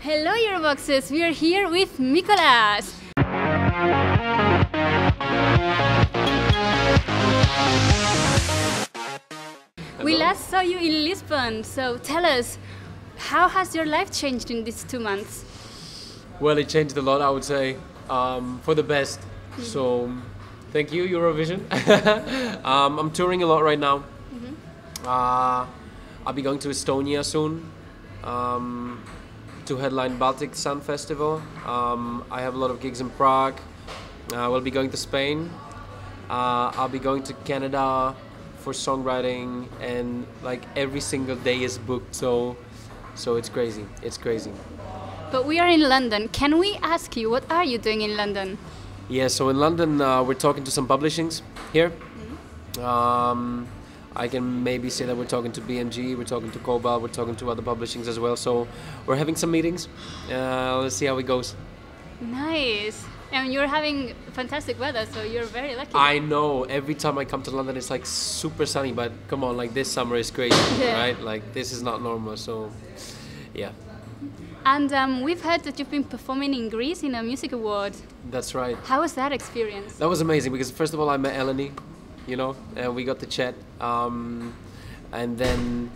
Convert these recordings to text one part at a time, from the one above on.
Hello Eurovoxxers, we are here with Mikolas. We last saw you in Lisbon, so tell us, how has your life changed in these 2 months? Well, it changed a lot, I would say, for the best. So, thank you, Eurovision. I'm touring a lot right now. I'll be going to Estonia soon to headline Baltic Sun Festival. I have a lot of gigs in Prague. We'll be going to Spain. I'll be going to Canada for songwriting, and like every single day is booked. So it's crazy. It's crazy. But we are in London. Can we ask you, what are you doing in London? Yeah, so in London we're talking to some publishings here. I can maybe say that we're talking to BMG, we're talking to Cobalt, we're talking to other publishings as well. So we're having some meetings. Let's see how it goes. Nice. And you're having fantastic weather, so you're very lucky. I know. Every time I come to London, it's like super sunny. But come on, like this summer is crazy, right? Like this is not normal. So, yeah. And we've heard that you've been performing in Greece in a music award. That's right. How was that experience? That was amazing because first of all I met Eleni, you know, and we got to chat. And then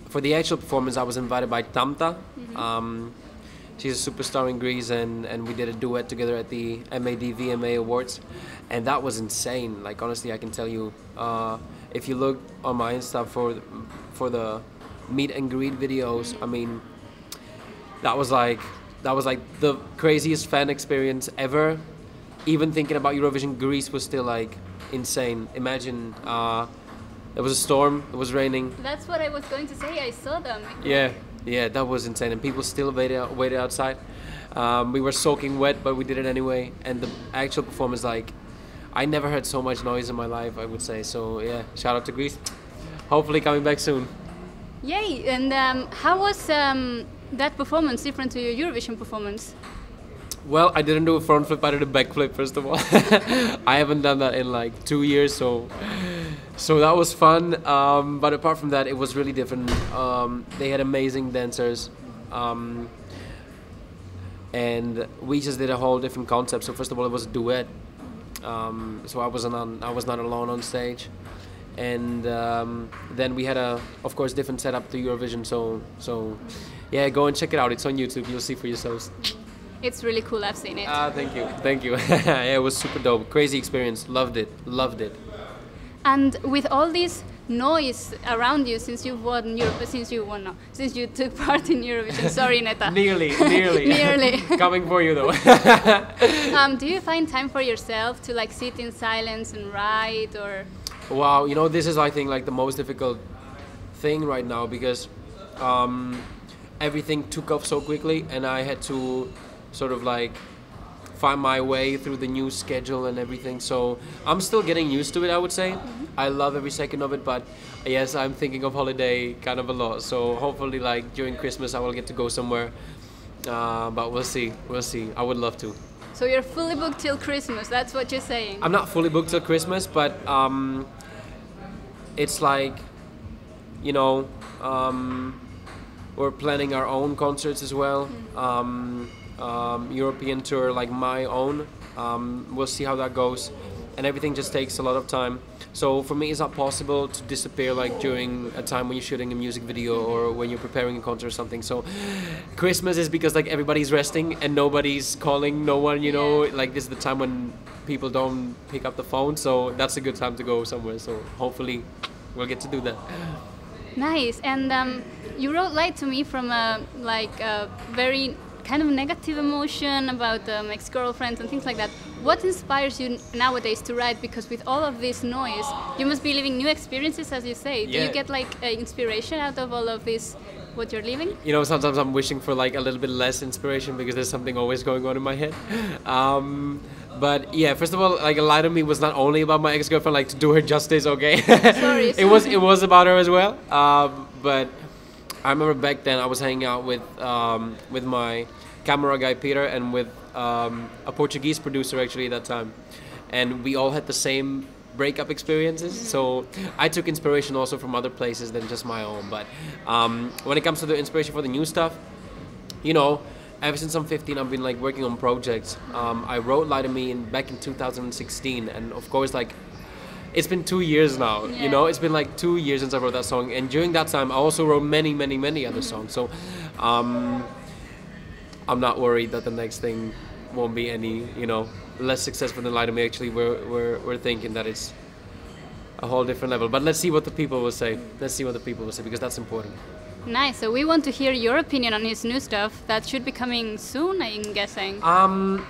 for the actual performance I was invited by Tamta. She's a superstar in Greece, and we did a duet together at the MAD VMA Awards, and that was insane. Like honestly, I can tell you, if you look on my Insta for the meet and greet videos, I mean, that was like the craziest fan experience ever. Even thinking about Eurovision, Greece was still like insane. Imagine there was a storm, it was raining. That's what I was going to say. I saw them. Yeah, that was insane, and people still waited outside. We were soaking wet, but we did it anyway. And the actual performance, like, I never heard so much noise in my life, I would say. So yeah, shout out to Greece. Hopefully coming back soon. Yay! And how was that performance different to your Eurovision performance? Well, I didn't do a front flip, I did a back flip first of all. I haven't done that in like 2 years, so that was fun. But apart from that, it was really different. They had amazing dancers, and we just did a whole different concept. So first of all, it was a duet. So I was not alone on stage, and then we had of course, different setup to Eurovision. So yeah, go and check it out. It's on YouTube. You'll see for yourselves. It's really cool. I've seen it. Thank you. Yeah, it was super dope. Crazy experience. Loved it. And with all this noise around you, since you took part in Eurovision. Sorry, Neta. Nearly. Coming for you though. Do you find time for yourself to like sit in silence and write, or? Wow, you know, this is I think like the most difficult thing right now because everything took off so quickly, and I had to sort of like find my way through the new schedule and everything. So I'm still getting used to it, I would say. I love every second of it, but yes, I'm thinking of holiday kind of a lot. So hopefully like during Christmas I will get to go somewhere. But we'll see. I would love to. So you're fully booked till Christmas, that's what you're saying? I'm not fully booked till Christmas, but it's like, you know, we're planning our own concerts as well. European tour like my own. We'll see how that goes, and everything just takes a lot of time. So for me, it's not possible to disappear like during a time when you're shooting a music video or when you're preparing a concert or something. So Christmas is because like everybody's resting and nobody's calling no one, you know. Like this is the time when people don't pick up the phone, so that's a good time to go somewhere. So hopefully we'll get to do that. Nice. And you wrote "Lie to Me" from a very kind of negative emotion about ex-girlfriends and things like that. What inspires you nowadays to write? Because with all of this noise, you must be living new experiences, as you say. Do you get like inspiration out of all of this, what you're living? You know, sometimes I'm wishing for like a little bit less inspiration because there's something always going on in my head. But yeah, first of all, like "Lie to Me" was not only about my ex-girlfriend, like to do her justice, okay? Sorry. It was about her as well. But I remember back then I was hanging out with my camera guy Peter and with a Portuguese producer actually at that time, and we all had the same breakup experiences. So I took inspiration also from other places than just my own. But when it comes to the inspiration for the new stuff, you know, ever since I'm 15, I've been like working on projects. I wrote Lie to Me back in 2016, and of course, like, it's been 2 years now. Yeah. You know, it's been like 2 years since I wrote that song, and during that time, I also wrote many, many, many other songs. So, I'm not worried that the next thing won't be any, you know, less successful than Lie to Me. Actually, we're thinking that it's a whole different level. But let's see what the people will say. Let's see what the people will say, because that's important. Nice. So we want to hear your opinion on his new stuff that should be coming soon, I'm guessing.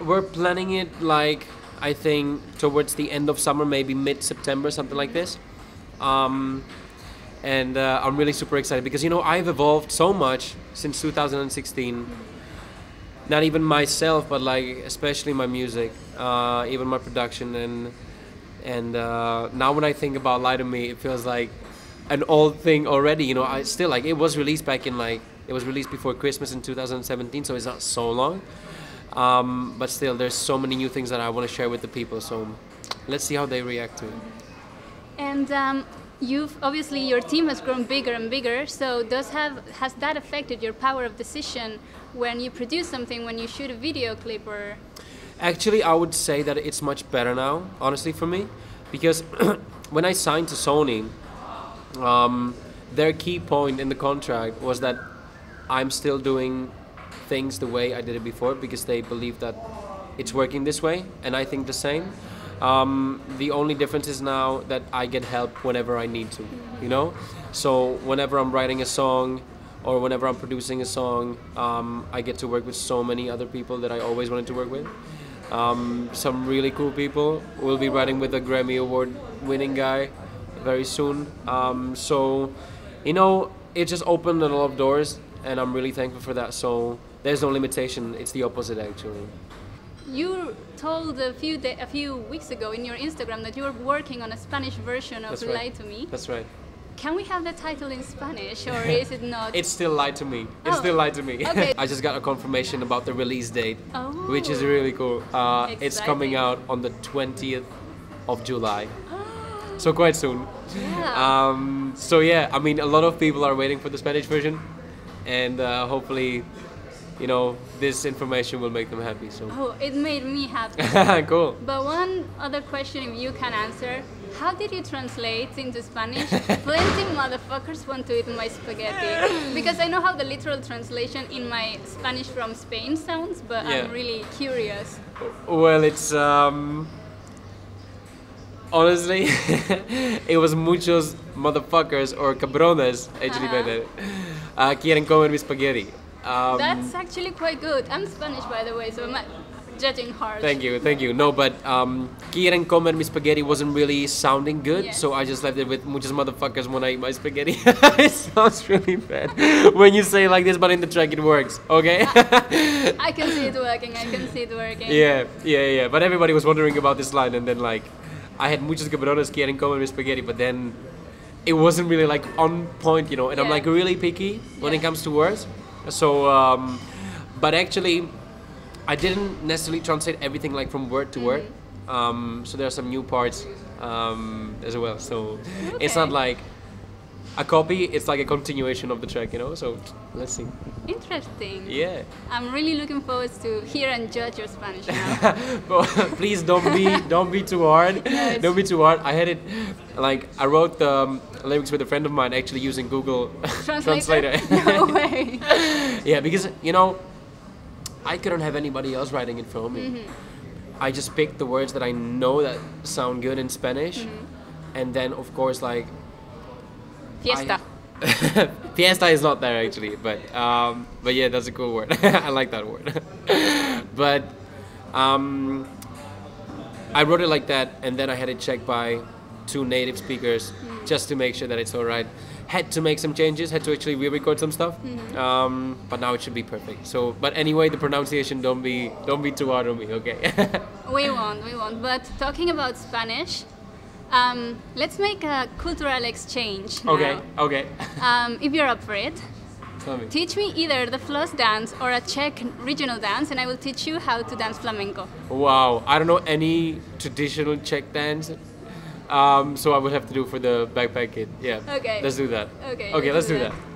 We're planning it like, I think towards the end of summer, maybe mid-September, something like this. I'm really super excited because, you know, I've evolved so much since 2016. Not even myself, but like especially my music, even my production, and now when I think about Lie to Me, it feels like an old thing already. You know, I still like, it was released back in like, it was released before Christmas in 2017, so it's not so long. But still, there's so many new things that I want to share with the people. So let's see how they react to it. And you've obviously, your team has grown bigger and bigger. So has that affected your power of decision when you produce something, when you shoot a video clip, or? Actually, I would say that it's much better now, honestly, for me, because when I signed to Sony, their key point in the contract was that I'm still doing things the way I did it before, because they believe that it's working this way, and I think the same. The only difference is now that I get help whenever I need to, you know? So whenever I'm writing a song or whenever I'm producing a song, I get to work with so many other people that I always wanted to work with. Some really cool people. We'll be writing with a Grammy Award winning guy very soon. So, you know, it just opened a lot of doors, and I'm really thankful for that. So there's no limitation. It's the opposite, actually. You told a few weeks ago in your Instagram that you were working on a Spanish version of Lie to Me. That's right. Can we have the title in Spanish, or is it not? It's still Lie to Me. It's still Lie to Me. Okay. I just got a confirmation about the release date, Oh. which is really cool. It's coming out on the 20th of July. So quite soon. Yeah. So yeah, I mean, a lot of people are waiting for the Spanish version, and hopefully, you know, this information will make them happy. So. Oh, it made me happy. Cool. But one other question, if you can answer, how did you translate into Spanish? Plenty motherfuckers want to eat my spaghetti. Because I know how the literal translation in my Spanish from Spain sounds, but Yeah. I'm really curious. Well, it's honestly, it was muchos motherfuckers or cabrones actually better. Quieren comer mi spaghetti. That's actually quite good. I'm Spanish, by the way, so I'm not judging hard. Thank you. No, but quieren comer mi spaghetti wasn't really sounding good, Yes. so I just left it with muchos motherfuckers wanna eat my spaghetti. It sounds really bad when you say it like this, but in the track it works, okay? I can see it working, Yeah. But everybody was wondering about this line, and then like, I had muchos cabrones quieren comer mi spaghetti, but then it wasn't really like on point, you know, and I'm Yeah. like really picky when it Yeah. comes to words. So, but actually, I didn't necessarily translate everything like from word to word. So there are some new parts as well. So it's not like a copy, it's like a continuation of the track, you know? So let's see. Interesting. Yeah. I'm really looking forward to hear and judge your Spanish now. But please don't be too hard. Yes. Don't be too hard. I had it like, I wrote the lyrics with a friend of mine actually using Google Translator. No way. Yeah, because you know, I couldn't have anybody else writing it for me. I just picked the words that I know that sound good in Spanish, and then of course like Fiesta. Fiesta is not there actually, but yeah, that's a cool word. I like that word. But I wrote it like that, and then I had it checked by 2 native speakers just to make sure that it's all right. Had to make some changes, had to actually re-record some stuff, but now it should be perfect. So, but anyway, the pronunciation, don't be too hard on me, okay? We won't. But talking about Spanish, let's make a cultural exchange now. Okay. If you're up for it, Tell me. teach me either the floss dance or a Czech regional dance, and I will teach you how to dance flamenco. Wow, I don't know any traditional Czech dance, so I would have to do for the backpack kid. Yeah. Okay. Let's do that. Okay, Okay, let's let's do do that. that.